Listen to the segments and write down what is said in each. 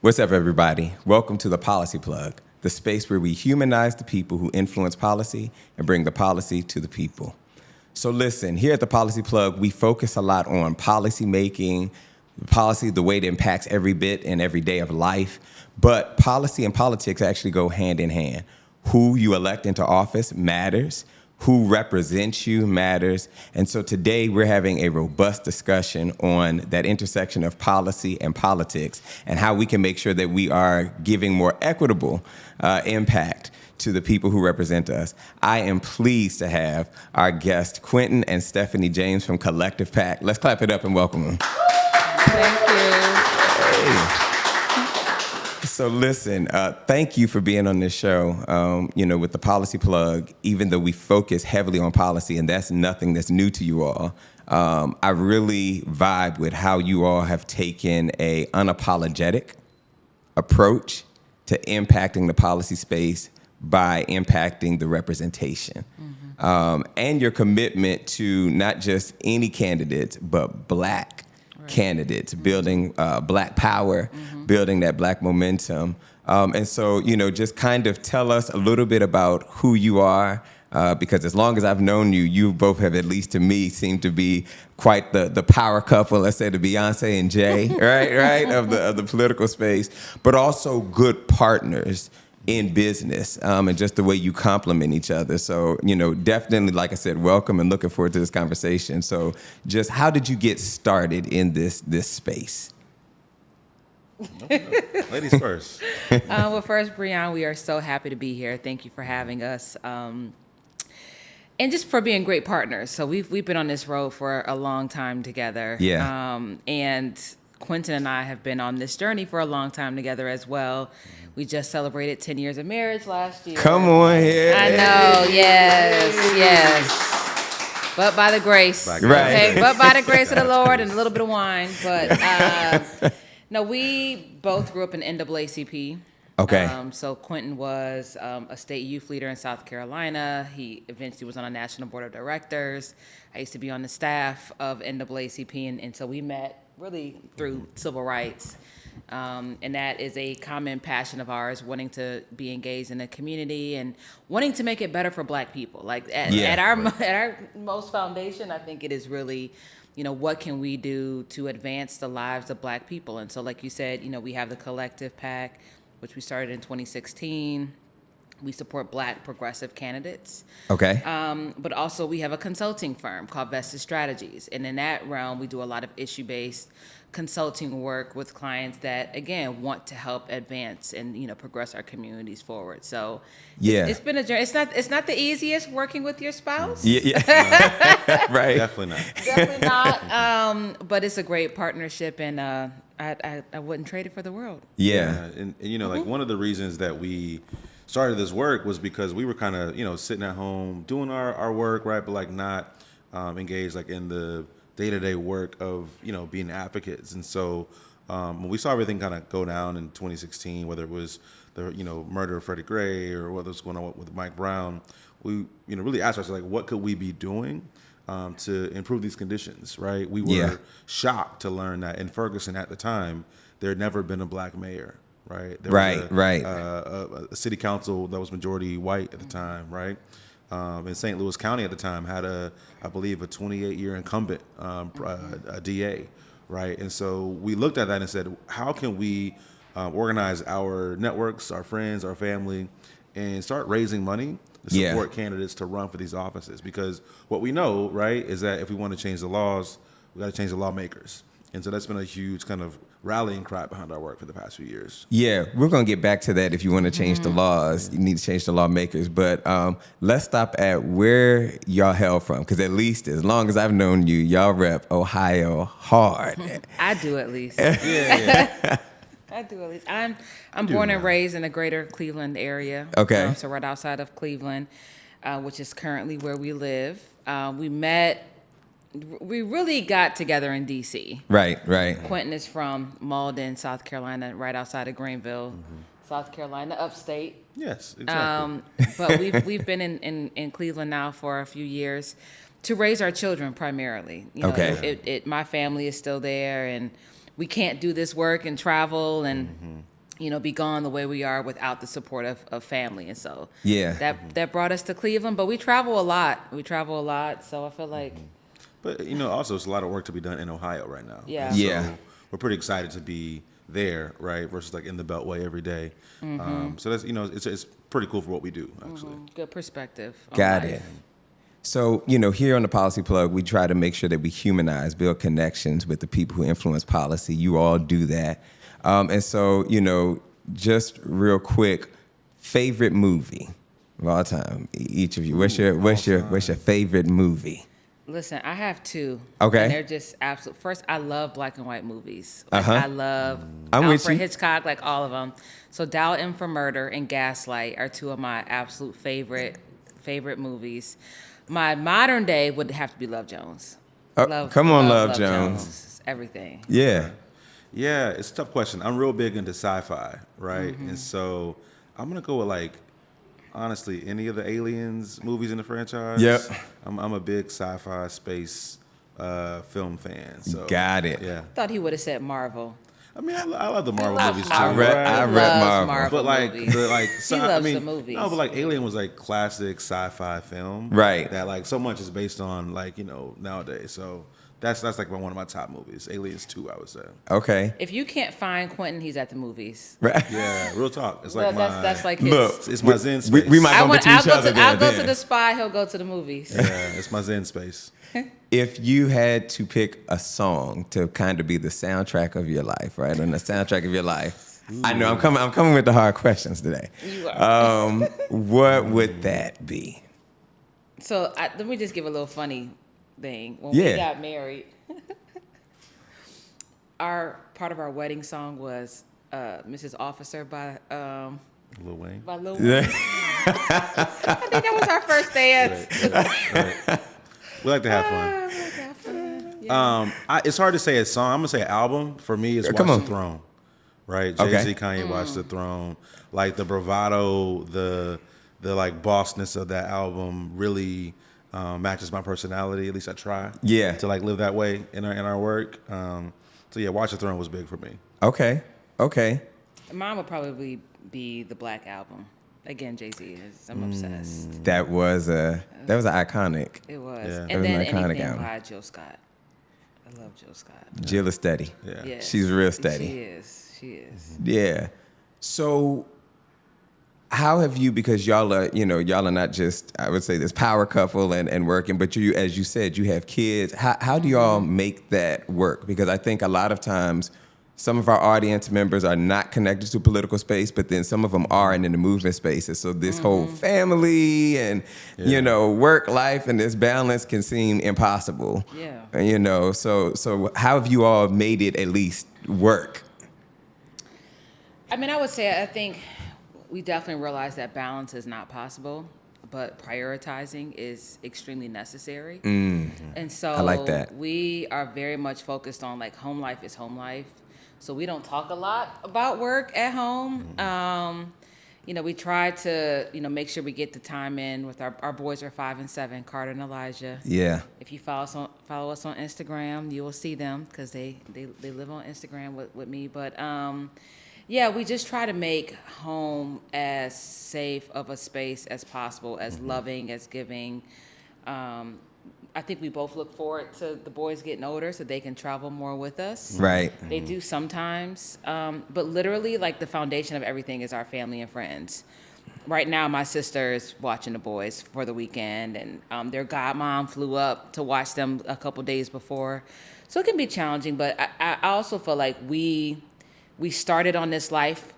What's up, everybody? Welcome to the Policy Plug, the space where we humanize the people who influence policy and bring the policy to the people. So listen, here at the Policy Plug, we focus a lot on policy making, policy, the way it impacts every bit and every day of life. But policy and politics actually go hand in hand. Who you elect into office matters. Who represents you matters. And so today we're having a robust discussion on that intersection of policy and politics and how we can make sure that we are giving more equitable impact to the people who represent us. I am pleased to have our guests, Quentin and Stefanie James from Collective PAC. Let's clap it up and welcome them. Thank you. Hey. So listen, thank you for being on this show. With the Policy Plug, even though we focus heavily on policy, and that's nothing that's new to you all, I really vibe with how you all have taken a unapologetic approach to impacting the policy space by impacting the representation. And your commitment to not just any candidates, but Black candidates, building Black power, building that Black momentum. And so, just kind of tell us a little bit about who you are, because as long as I've known you, you both have, at least to me, seemed to be quite the power couple, let's say the Beyonce and Jay, right, of the political space, but also good partners in business, and just the way you complement each other. So, definitely, like I said, welcome and looking forward to this conversation. So just how did you get started in this space? Ladies first. Well, first, Breon, we are so happy to be here. Thank you for having us. And just for being great partners. So we've been on this road for a long time together. Yeah. And Quentin and I have been on this journey for a long time together as well. We just celebrated 10 years of marriage last year. Come on here. I know, yes. But by the grace. Right. Okay? But by the grace of the Lord and a little bit of wine. But no, we both grew up in NAACP. Okay. So Quentin was a state youth leader in South Carolina. He eventually was on a national board of directors. I used to be on the staff of NAACP, and so we met really through civil rights. And that is a common passion of ours, wanting to be engaged in the community and wanting to make it better for Black people. Like at our most foundation, I think it is really, what can we do to advance the lives of Black people? And so, like you said, we have the Collective PAC, which we started in 2016. We support Black progressive candidates. Okay. But also we have a consulting firm called Vested Strategies. And in that realm, we do a lot of issue-based consulting work with clients that, again, want to help advance and, progress our communities forward. So it's been a journey. It's not the easiest working with your spouse. Yeah. Right. Definitely not. But it's a great partnership, and I wouldn't trade it for the world. Yeah. And like one of the reasons that we started this work was because we were kind of, sitting at home doing our work, right, but like not engaged like in the day-to-day work of, being advocates. And so when we saw everything kind of go down in 2016, whether it was the, murder of Freddie Gray or what was going on with Mike Brown, we, really asked ourselves, like, what could we be doing to improve these conditions, right? We were shocked to learn that in Ferguson at the time, there had never been a Black mayor, right? There was a city council that was majority white at the time, right? In St. Louis County at the time had I believe a 28-year incumbent a DA, right? And so we looked at that and said, how can we organize our networks, our friends, our family, and start raising money to support candidates to run for these offices? Because what we know, right, is that if we want to change the laws, we got to change the lawmakers. And so that's been a huge kind of rallying cry behind our work for the past few years. Yeah, we're going to get back to that. If you want to change the laws, you need to change the lawmakers. But let's stop at where y'all hail from, because at least as long as I've known you, y'all rep Ohio hard. I do at least. Yeah. I do at least. I'm born and raised in the greater Cleveland area. Okay. So right outside of Cleveland, which is currently where we live. We really got together in D.C. Right. Quentin is from Malden, South Carolina, right outside of Greenville, South Carolina, upstate. Yes, exactly. But we've been in Cleveland now for a few years. To raise our children primarily. You know, Okay. my family is still there, and we can't do this work and travel and be gone the way we are without the support of family. And so that brought us to Cleveland. But we travel a lot. So I feel like. But also it's a lot of work to be done in Ohio right now. Yeah. And so Yeah. we're pretty excited to be there, right? Versus like in the Beltway every day. So that's it's pretty cool for what we do actually. Good perspective. on Got life. it. So, here on the Policy Plug, we try to make sure that we humanize, build connections with the people who influence policy. You all do that. And so, just real quick, favorite movie of all time, each of you. What's your favorite movie? Listen, I have two. Okay. And they're just absolute. First, I love black and white movies. Like, I love I'm with Alfred you. Hitchcock, like all of them. So Dial M for Murder and Gaslight are two of my absolute favorite movies. My modern day would have to be Love Jones. Come on, Love Jones. Everything. Yeah. Yeah, it's a tough question. I'm real big into sci-fi, right? And so I'm gonna go with honestly, any of the Aliens movies in the franchise. Yep. I'm a big sci-fi space film fan. So Got it. Yeah. Thought he would have said Marvel. I mean, I love the Marvel loves movies Marvel. too. I right? read Loves Marvel. But movies. He loves the movies. No, but Alien was classic sci-fi film, Right. That so much is based on nowadays. So that's one of my top movies. Aliens 2, I would say. Okay. If you can't find Quentin, he's at the movies. Right. Yeah, real talk. It's Well, like that's like his. Look, it's my zen space. we might I'll bump into each other there. I'll go to then. the Spy. He'll go to the movies. Yeah, it's my zen space. If you had to pick a song to kind of be the soundtrack of your life, right? And the soundtrack of your life. I know I'm coming with the hard questions today. You are. What would that be? So let me just give a little funny thing. When Yeah. we got married, part of our wedding song was "Mrs. Officer" by Lil Wayne. Lil Wayne. I think that was our first dance. Right. We like to have fun. Yeah. It's hard to say a song. I'm gonna say an album. For me, it's Come Watch on. the Throne. Right? Okay. Jay-Z, Kanye, Watch the Throne. Like the bravado, the bossness of that album really matches my personality. At least I try. Yeah. To live that way in our work. So yeah, Watch the Throne was big for me. Okay. Mine would probably be the Black Album. Again, Jay-Z is. I'm obsessed. That was iconic. It was. Yeah. And That was then an iconic anything album. by Jill Scott. I love Jill Scott. Jill is steady. Yeah. Yes. She's real steady. She is. Yeah. So how have you, because y'all are not just, I would say, this power couple and working, but you, as you said, you have kids. How do y'all make that work? Because I think a lot of times some of our audience members are not connected to political space, but then some of them are and in the movement spaces. So this whole family and, work life and this balance can seem impossible. Yeah. So how have you all made it at least work? I mean, I would say I think we definitely realize that balance is not possible, but prioritizing is extremely necessary. And so I like that. we are very much focused on home life is home life. So we don't talk a lot about work at home. We try to, make sure we get the time in with our boys are 5 and 7, Carter and Elijah. Yeah. If you follow us on Instagram, you will see them because they live on Instagram with me. But we just try to make home as safe of a space as possible, as loving, as giving. I think we both look forward to the boys getting older so they can travel more with us. Right. They do sometimes. But literally, the foundation of everything is our family and friends. Right now, my sister is watching the boys for the weekend, and their godmom flew up to watch them a couple days before. So it can be challenging, but I also feel like we started on this life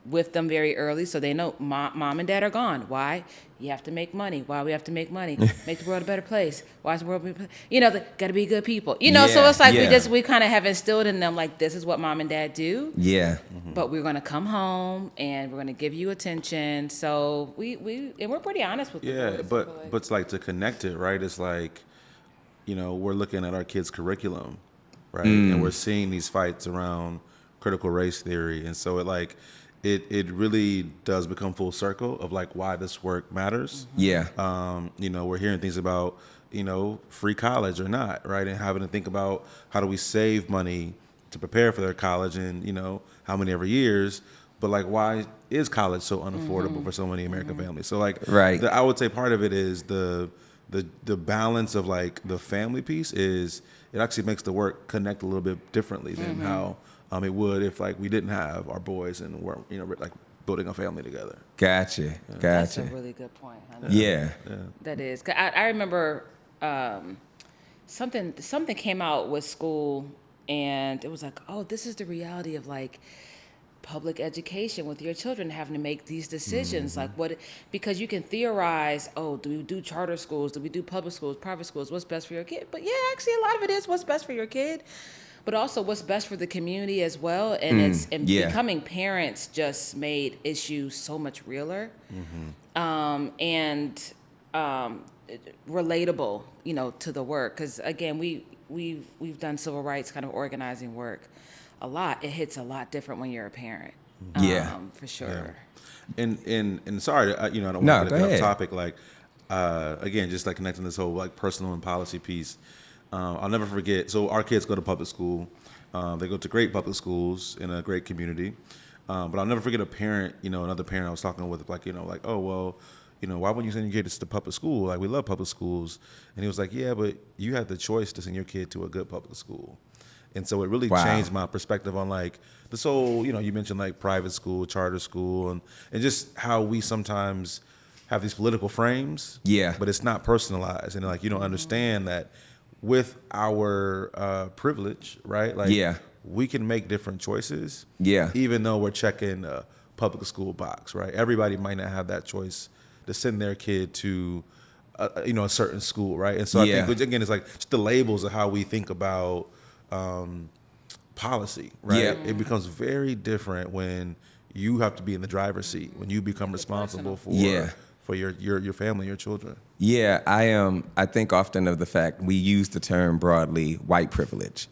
with them very early, so they know mom and dad are gone. Why? You have to make money. Why we have to make money? Make the world a better place. Why is the world a better place? They got to be good people. So it's we kind of have instilled in them this is what mom and dad do. Yeah. But we're gonna come home and we're gonna give you attention. So we're pretty honest with Yeah, them. but it's to connect it, right? It's we're looking at our kids' curriculum, right? And we're seeing these fights around critical race theory, and so it really does become full circle of why this work matters. Yeah. We're hearing things about free college or not, right? And having to think about how do we save money to prepare for their college in, how many ever years. But like, why is college so unaffordable for so many American families? So like, Right. I would say part of it is the balance of like the family piece is it actually makes the work connect a little bit differently than how it would if like we didn't have our boys and we're like building a family together. Gotcha. That's a Gotcha. really good point, honey. Yeah. That is. 'Cause I remember something came out with school, and it was like, oh, this is the reality of like public education with your children having to make these decisions. Like because you can theorize, oh, do we do charter schools? Do we do public schools, private schools? What's best for your kid? But yeah, actually a lot of it is what's best for your kid, but also what's best for the community as well. And yeah. becoming parents just made issues so much realer. And relatable, to the work. Because again, we've done civil rights kind of organizing work a lot. It hits a lot different when you're a parent. Yeah. For sure. Yeah. And sorry, I don't No, want to go get ahead. off topic. Like, again, just like connecting this whole like personal and policy piece. I'll never forget. So our kids go to public school. They go to great public schools in a great community. But I'll never forget a parent, another parent I was talking with, like, oh, well, why wouldn't you send your kids to public school? Like, we love public schools. And he was like, yeah, but you have the choice to send your kid to a good public school. And so it really Wow. changed my perspective on like this whole, you mentioned like private school, charter school, and just how we sometimes have these political frames. Yeah. But it's not personalized. And like, you don't understand that with our privilege, right? Like, Yeah. we can make different choices. Yeah. Even though we're checking a public school box, right? Everybody might not have that choice to send their kid to, a certain school, right? And so I think, again, it's like just the labels of how we think about policy, right? Yeah. It becomes very different when you have to be in the driver's seat, when you become responsible for Yeah. for your family, your children. Yeah, I think often of the fact we use the term broadly white privilege,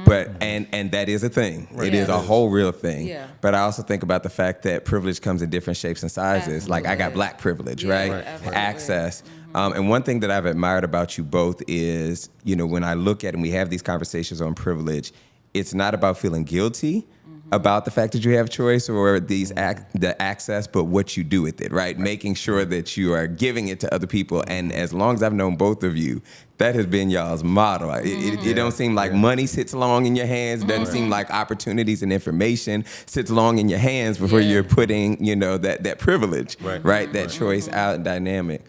but and that is a thing. It is Yeah. a whole real thing. Yeah. But I also think about the fact that privilege comes in different shapes and sizes. Like I got Absolutely. black privilege, Yeah, right? right. Absolutely. Access. And one thing that I've admired about you both is, when I look at and we have these conversations on privilege, it's not about feeling guilty about the fact that you have choice or the access, but what you do with it, right? Making sure that you are giving it to other people. And as long as I've known both of you, that has been y'all's motto. It don't seem like money sits long in your hands. It doesn't seem like opportunities and information sits long in your hands before you're putting, that privilege, right? That choice out and dynamic.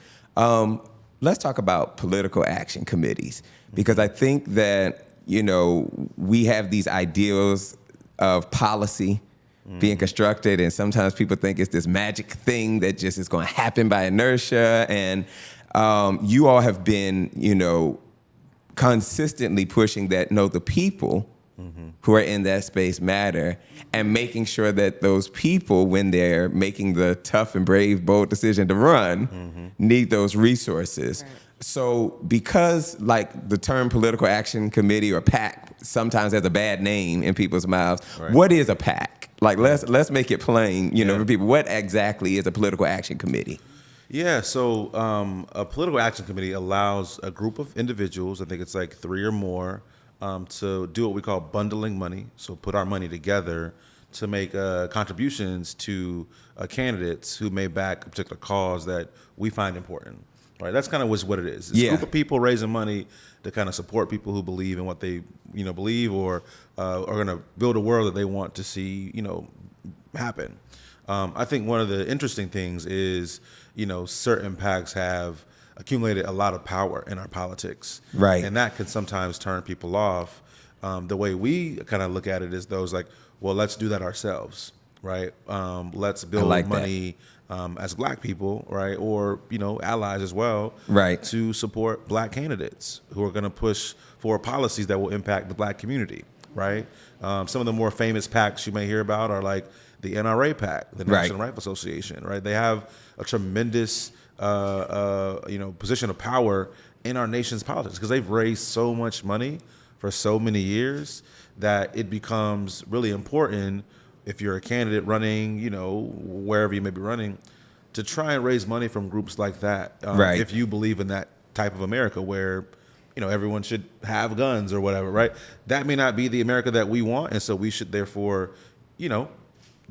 Let's talk about political action committees, because I think that, we have these ideals of policy being constructed, and sometimes people think it's this magic thing that just is going to happen by inertia. And you all have been, consistently pushing that, no, the people who are in that space matter, and making sure that those people, when they're making the tough and brave, bold decision to run, need those resources. Right. So because like the term political action committee or PAC sometimes has a bad name in people's mouths, what is a PAC? Like let's make it plain, for people. What exactly is a political action committee? Yeah, so a political action committee allows a group of individuals, I think it's like 3 or more, to do what we call bundling money. So put our money together to make contributions to candidates who may back a particular cause that we find important. Right, that's kind of what it is. It's a group of people raising money to kind of support people who believe in what they, believe, or are going to build a world that they want to see, happen. I think one of the interesting things is, certain PACs have accumulated a lot of power in our politics, right? And that can sometimes turn people off. The way we kind of look at it is those like, well, let's do that ourselves, right? Let's build money. As black people, right, or allies as well, right, to support black candidates who are going to push for policies that will impact the black community, right? Some of the more famous PACs you may hear about are like the NRA PAC, the National Rifle Association, right? They have a tremendous, position of power in our nation's politics because they've raised so much money for so many years that it becomes really important. If you're a candidate running, wherever you may be running, to try and raise money from groups like that, if you believe in that type of America where, everyone should have guns or whatever, right? That may not be the America that we want, and so we should therefore,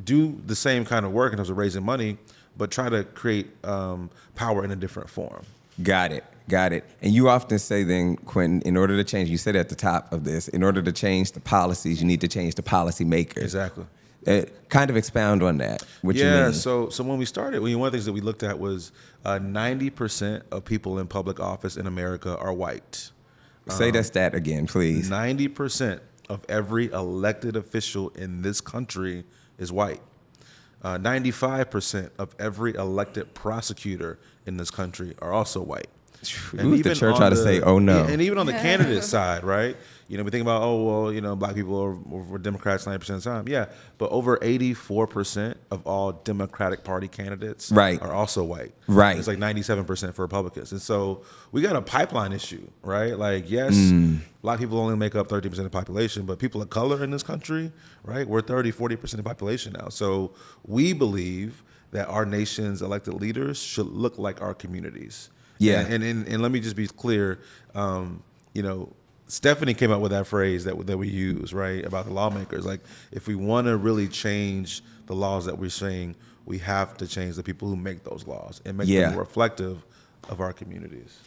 do the same kind of work in terms of raising money, but try to create power in a different form. Got it. And you often say then, Quentin, in order to change, you said at the top of this, in order to change the policies, you need to change the policy makers. Exactly. Kind of expound on that. What you Yeah, mean? so when we started, one of the things that we looked at was 90% of people in public office in America are white. Say that stat again, please. 90% of every elected official in this country is white. 95% of every elected prosecutor in this country are also white. Ooh, the church ought to say, oh no. And even on the candidate side, right? We think about, black people are Democrats 90% of the time. Yeah, but over 84% of all Democratic Party candidates are also white. Right. It's like 97% for Republicans. And so we got a pipeline issue, right? Like, yes, black people only make up 13% of the population, but people of color in this country, right? We're 40% of the population now. So we believe that our nation's elected leaders should look like our communities. Yeah. And let me just be clear, Stefanie came up with that phrase that we use, right, about the lawmakers. Like, if we want to really change the laws that we're saying, we have to change the people who make those laws and make them more reflective of our communities.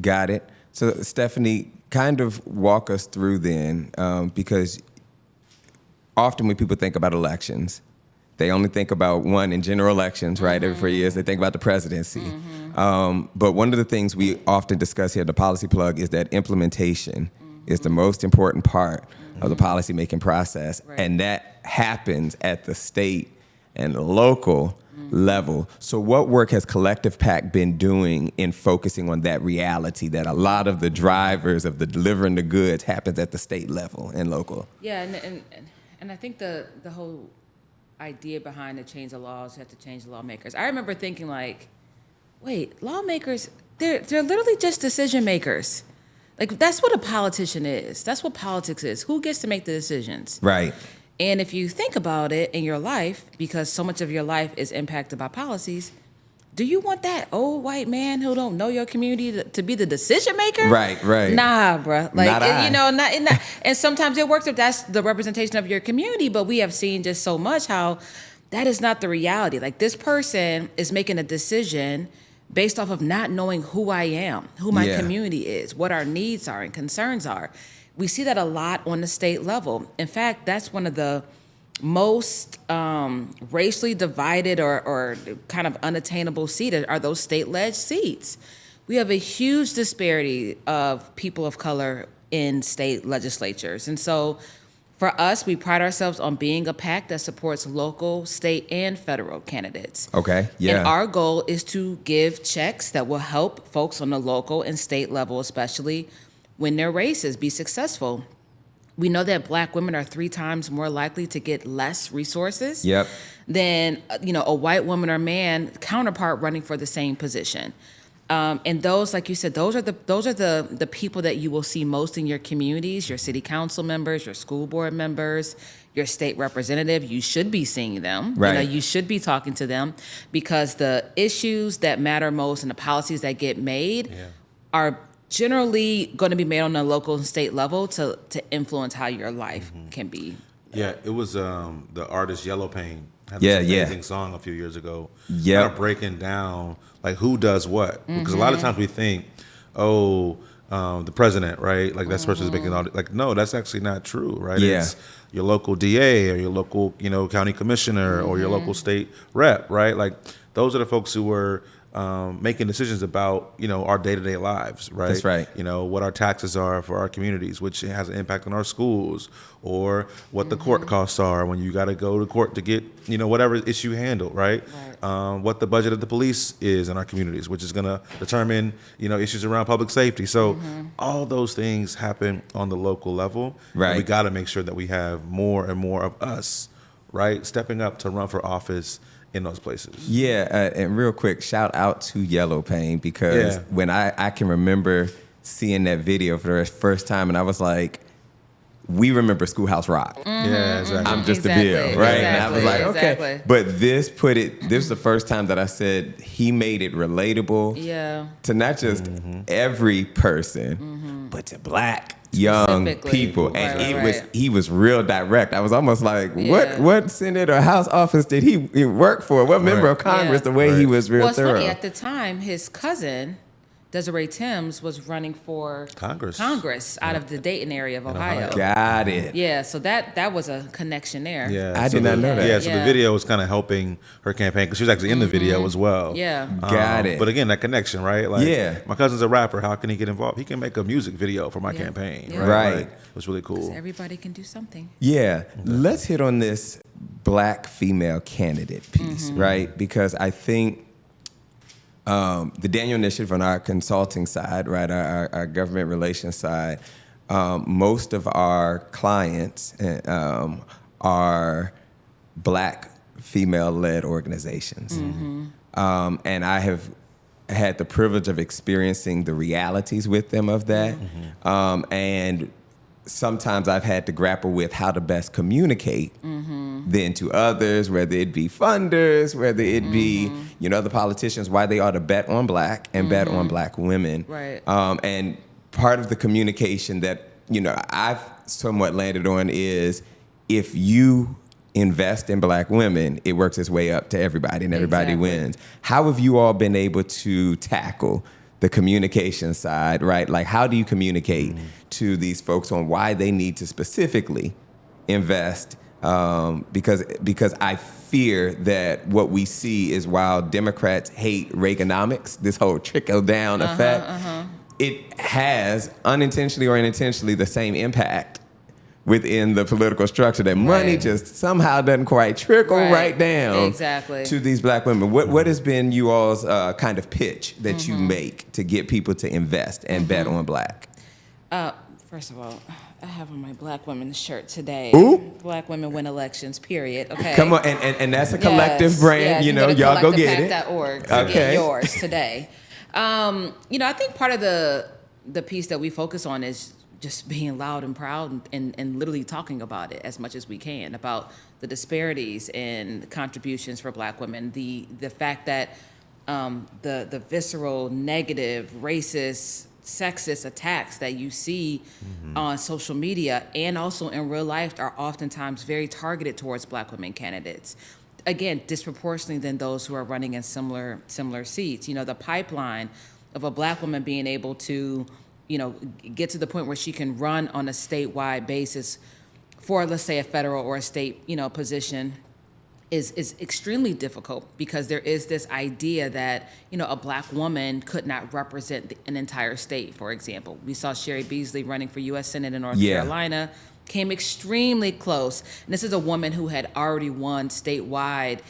Got it. So, Stefanie, kind of walk us through then, because often when people think about elections, they only think about one in general elections, right? Every 4 years, they think about the presidency. But one of the things we often discuss here at the Policy Plug is that implementation is the most important part of the policymaking process. Right. And that happens at the state and local level. So what work has Collective PAC been doing in focusing on that reality that a lot of the drivers of the delivering the goods happens at the state level and local? Yeah, and I think the whole idea behind the change the laws, you have to change the lawmakers. I remember thinking like, wait, lawmakers, they're literally just decision makers. Like, that's what a politician is. That's what politics is. Who gets to make the decisions? Right. And if you think about it in your life, because so much of your life is impacted by policies, do you want that old white man who don't know your community to be the decision maker? Right. Nah, bruh. Like, Not I. not. And sometimes it works if that's the representation of your community, but we have seen just so much how that is not the reality. Like, this person is making a decision based off of not knowing who I am, who my community is, what our needs are and concerns are. We see that a lot on the state level. In fact, that's one of the most racially divided or kind of unattainable seats are those state-led seats. We have a huge disparity of people of color in state legislatures. And so for us, we pride ourselves on being a PAC that supports local, state, and federal candidates. Okay, yeah. And our goal is to give checks that will help folks on the local and state level, especially win their races, be successful. We know that Black women are 3 times more likely to get less resources than a white woman or man counterpart running for the same position. And those, like you said, those are the people that you will see most in your communities, your city council members, your school board members, your state representative. You should be seeing them. Right. You should be talking to them, because the issues that matter most and the policies that get made are generally going to be made on a local and state level to influence how your life can be. Yeah, it was the artist Yellow Pain had this amazing song a few years ago. Yeah, kind of breaking down like who does what, because a lot of times we think, the president, right? Like that person is making all. Like, no, that's actually not true, right? Yeah. It's your local DA or your local, county commissioner or your local state rep, right? Like those are the folks who were making decisions about, our day-to-day lives, right? That's right. What our taxes are for our communities, which has an impact on our schools, or what the court costs are when you got to go to court to get, whatever issue handled, right? What the budget of the police is in our communities, which is going to determine, issues around public safety. So all those things happen on the local level. Right. And we got to make sure that we have more and more of us, right, stepping up to run for office in those places. Yeah, and real quick, shout out to Yellow Pain, because when I can remember seeing that video for the first time, and I was like, we remember Schoolhouse Rock. Yeah, exactly. I'm just Exactly, a bill, right? And I was like, exactly, okay. exactly. But this was the first time that I said he made it relatable Yeah. to not just every person, but to Black young Specifically. people. And Right. he was real direct. I was almost like, Yeah. what Senate or House office did he work for? What member of Congress? Yeah. The way he Right. was real Well, it's thorough. funny, at the time, his cousin, Desiree Timms, was running for Congress. out of the Dayton area of Ohio. Got it. Yeah, so that was a connection there. Yeah, I did not know that. Yeah, so Yeah. the video was kind of helping her campaign because she was actually in the video as well. Yeah. Got it. But again, that connection, right? Like, Yeah. my cousin's a rapper. How can he get involved? He can make a music video for my campaign, Yeah. right? Right. Like, it was really cool. Everybody can do something. Yeah, let's hit on this Black female candidate piece, right? Because I think the Daniel Initiative on our consulting side, right, our government relations side, most of our clients are Black female-led organizations. And I have had the privilege of experiencing the realities with them of that. And sometimes I've had to grapple with how to best communicate then to others, whether it be funders, whether it be, other politicians, why they ought to bet on Black and bet on Black women. Right. And part of the communication that, I've somewhat landed on is if you invest in Black women, it works its way up to everybody and everybody Exactly. wins. How have you all been able to tackle the communication side, right? Like, how do you communicate to these folks on why they need to specifically invest? Because I fear that what we see is while Democrats hate Reaganomics, this whole trickle-down effect, it has unintentionally or unintentionally the same impact within the political structure that money Right. just somehow doesn't quite trickle right down Exactly. to these Black women. What has been you all's kind of pitch that you make to get people to invest and bet on Black? First of all, I have on my Black women shirt today. Ooh. Black women win elections, period. Okay. Come on, and that's a collective Yes, brand. yes, Y'all go get it. collectivepact.org to Okay. get yours today. I think part of the piece that we focus on is just being loud and proud and literally talking about it as much as we can, about the disparities in contributions for Black women, the fact that the visceral, negative, racist, sexist attacks that you see on social media and also in real life are oftentimes very targeted towards Black women candidates. Again, disproportionately than those who are running in similar seats. The pipeline of a Black woman being able to, get to the point where she can run on a statewide basis for, let's say, a federal or a state, position is extremely difficult because there is this idea that, a Black woman could not represent an entire state, for example. We saw Sherry Beasley running for U.S. Senate in North Carolina, came extremely close. And this is a woman who had already won statewide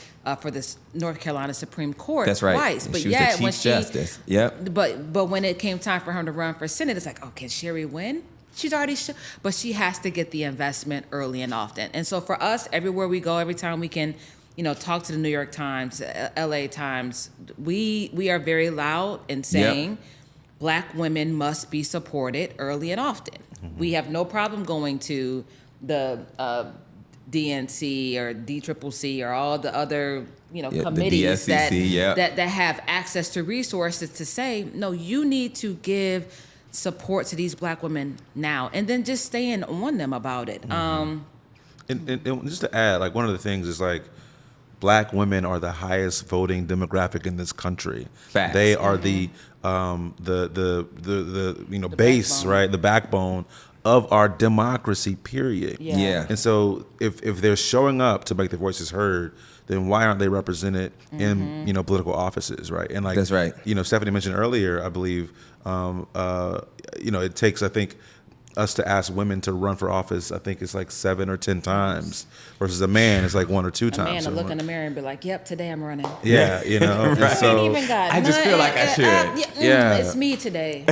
for the North Carolina Supreme Court That's right. twice. And But she was yet, the Chief Justice. Yep. But when it came time for her to run for Senate, it's like, oh, can Sherry win? She's already, but she has to get the investment early and often. And so for us, everywhere we go, every time we can, talk to the New York Times, LA Times, we are very loud in saying Black women must be supported early and often. We have no problem going to the DNC or DCCC or all the other committees the DSCC, that have access to resources to say, no, you need to give support to these Black women now, and then just staying on them about it. And just to add, like, one of the things is, like, Black women are the highest voting demographic in this country. Facts. They are the base, backbone. right? The backbone of our democracy, period. Yeah. And so if they're showing up to make their voices heard, then why aren't they represented in political offices, right? And, like, That's right. Stefanie mentioned earlier, I believe, it takes, I think, us to ask women to run for office, I think it's like 7 or 10 times, versus a man is like 1 or 2 A times. man So to look in the mirror and be like, yep, today I'm running. yeah, and I so ain't even got I just feel like I should. Yeah. It's me today.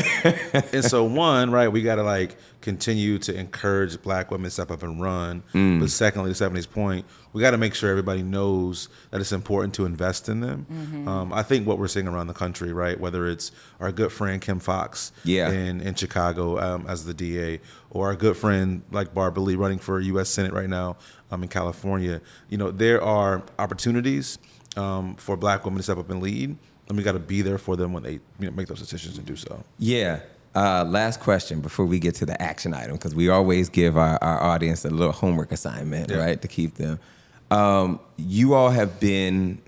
and so one, right, we got to, like, continue to encourage Black women to step up and run. But secondly, to Stephanie's point, we got to make sure everybody knows that it's important to invest in them. I think what we're seeing around the country, right, whether it's our good friend Kim Foxx in Chicago as the DA, or our good friend like Barbara Lee running for U.S. Senate right now in California, there are opportunities for Black women to step up and lead, and we got to be there for them when they make those decisions and do so. Yeah. Last question before we get to the action item, because we always give our audience a little homework assignment, right, to keep them. You all have been,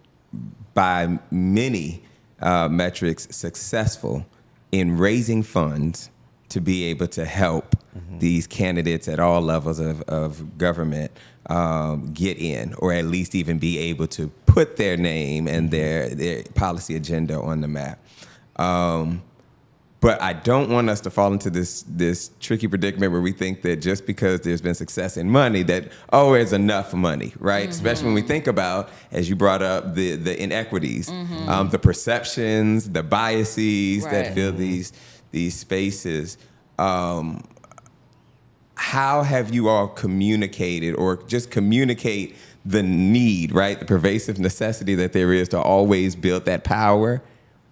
by many metrics, successful in raising funds to be able to help these candidates at all levels of government get in, or at least even be able to put their name and their policy agenda on the map. But I don't want us to fall into this tricky predicament where we think that just because there's been success in money that, there's enough money, right? Especially when we think about, as you brought up, the inequities, the perceptions, the biases that fill these spaces. How have you all communicated, or just communicate the need, right? The pervasive necessity that there is to always build that power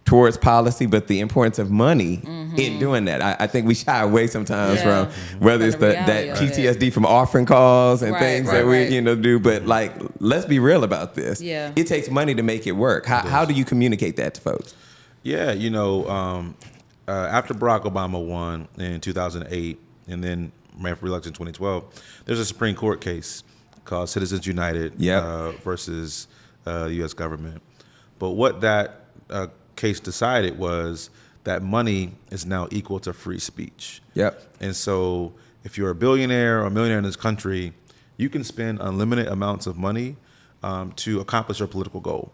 towards policy, but the importance of money in doing that. I think we shy away sometimes from whether it's that PTSD from offering calls and things that we do. But like, let's be real about this. Yeah. It takes money to make it work. How do you communicate that to folks? Yeah, after Barack Obama won in 2008 and then ran for re-election in 2012, there's a Supreme Court case called Citizens United versus the U.S. government. But what that case decided was that money is now equal to free speech. And so if you're a billionaire or a millionaire in this country, you can spend unlimited amounts of money to accomplish your political goal,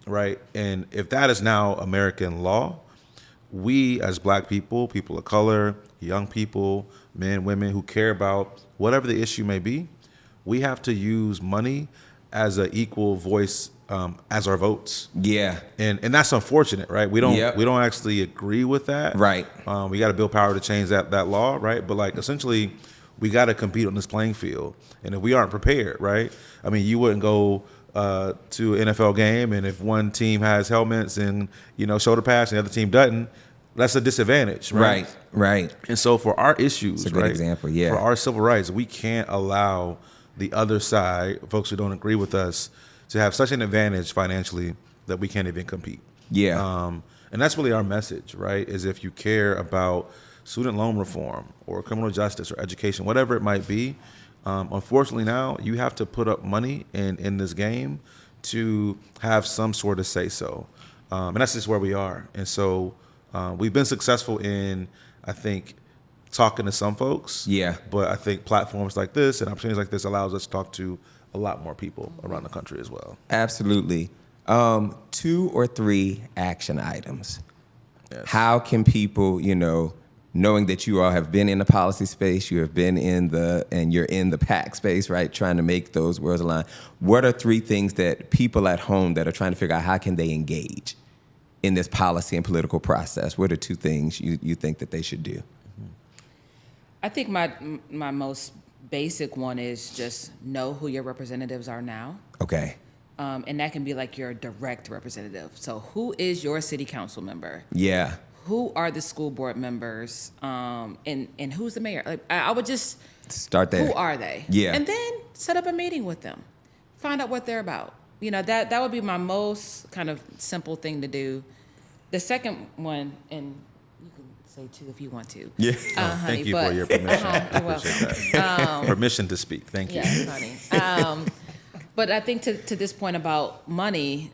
right? And if that is now American law, we as Black people, people of color, young people, men, women who care about whatever the issue may be, we have to use money as an equal voice as our votes. And that's unfortunate, right? We don't actually agree with that. Right. We got to build power to change that law, right? But like, essentially, we got to compete on this playing field. And if we aren't prepared, right? I mean, you wouldn't go to an NFL game, and if one team has helmets and shoulder pads and the other team doesn't, that's a disadvantage, right? Right. And so for our issues, it's a good example, for our civil rights, we can't allow the other side, folks who don't agree with us, to have such an advantage financially that we can't even compete. And that's really our message, right? Is if you care about student loan reform or criminal justice or education, whatever it might be, unfortunately now you have to put up money in this game to have some sort of say so. And that's just where we are. And so we've been successful in, I think, talking to some folks. But I think platforms like this and opportunities like this allows us to talk to a lot more people around the country as well. Absolutely. 2 or 3 action items. How can people, knowing that you all have been in the policy space, you have been and you're in the PAC space, right, trying to make those worlds align. What are 3 things that people at home that are trying to figure out how can they engage in this policy and political process? What are 2 things you think that they should do? I think my most basic one is just know who your representatives are now. Okay. And that can be like your direct representative. So who is your city council member? Who are the school board members? And who's the mayor? Like, I would just start there. Who are they? And then set up a meeting with them. Find out what they're about. That would be my most kind of simple thing to do. The second one, and you can say 2 if you want to. Thank you for your permission. You're welcome. Permission to speak. Thank you. Yes, honey. But I think to this point about money,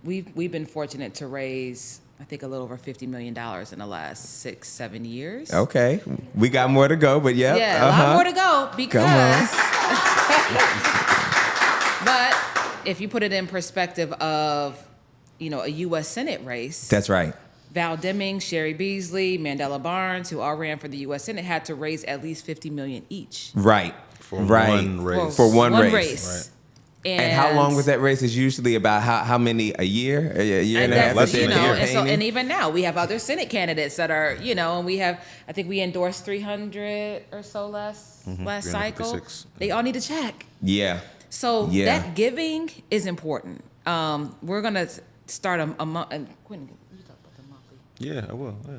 we've been fortunate to raise, I think, a little over $50 million in the last 6-7 years. Okay, we got more to go, but a lot more to go because. But if you put it in perspective of, a U.S. Senate race. That's right. Val Demings, Sherry Beasley, Mandela Barnes, who all ran for the U.S. Senate, had to raise at least $50 million each. Right. For one race. For one race. Right. And how long was that race? Is usually about how many a year? A year and a half? Less than a year. And even now, we have other Senate candidates that are, and we have, I think we endorsed 300 or so last cycle. They all need to check. So Yeah. that giving is important. We're gonna start a month. And Quentin, you talk about the monthly. Yeah, I will. Yeah.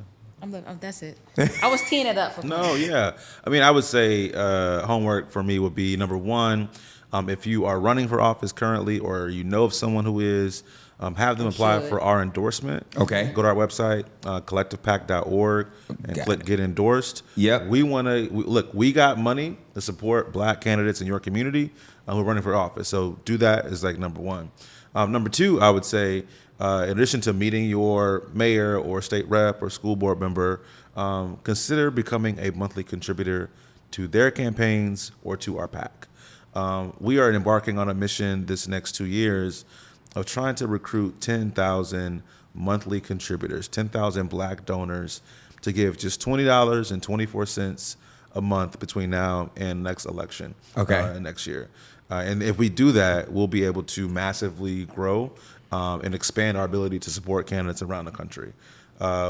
That's it. I was teeing it up for No, yeah. I mean, I would say homework for me would be number one. If you are running for office currently, or you know of someone who is, have them apply should. for our endorsement. Okay. Go to our website, collectivepac.org, and Got click it. Get Endorsed. Yep. We want to look. We got money to support Black candidates in your community who are running for office. So do that is like number one. Number two, I would say, in addition to meeting your mayor or state rep or school board member, consider becoming a monthly contributor to their campaigns or to our PAC. We are embarking on a mission this next 2 years of trying to recruit 10,000 monthly contributors, 10,000 Black donors to give just $20.24 a month between now and next election. Next year. And if we do that, we'll be able to massively grow and expand our ability to support candidates around the country.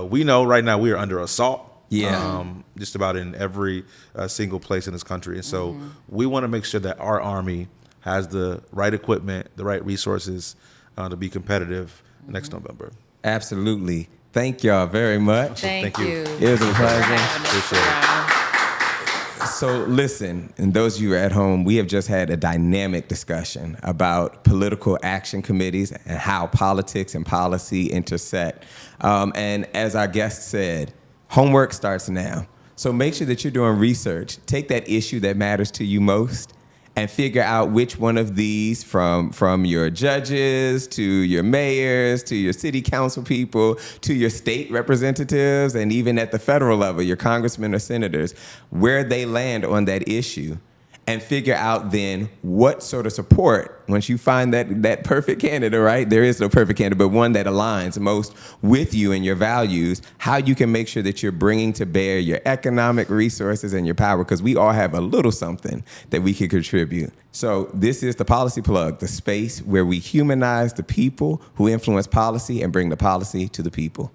We know right now we are under assault. Yeah. Just about in every single place in this country. And so we want to make sure that our Army has the right equipment, the right resources to be competitive next November. Absolutely. Thank y'all very much. Thank you. It was a pleasure. Appreciate it. So listen, and those of you at home, we have just had a dynamic discussion about political action committees and how politics and policy intersect. And as our guest said, homework starts now. So make sure that you're doing research. Take that issue that matters to you most and figure out which one of these, from your judges to your mayors to your city council people to your state representatives, and even at the federal level, your congressmen or senators, where they land on that issue, and figure out then what sort of support, once you find that perfect candidate, right? There is no perfect candidate, but one that aligns most with you and your values, how you can make sure that you're bringing to bear your economic resources and your power, because we all have a little something that we can contribute. So this is the Policy Plug, the space where we humanize the people who influence policy and bring the policy to the people.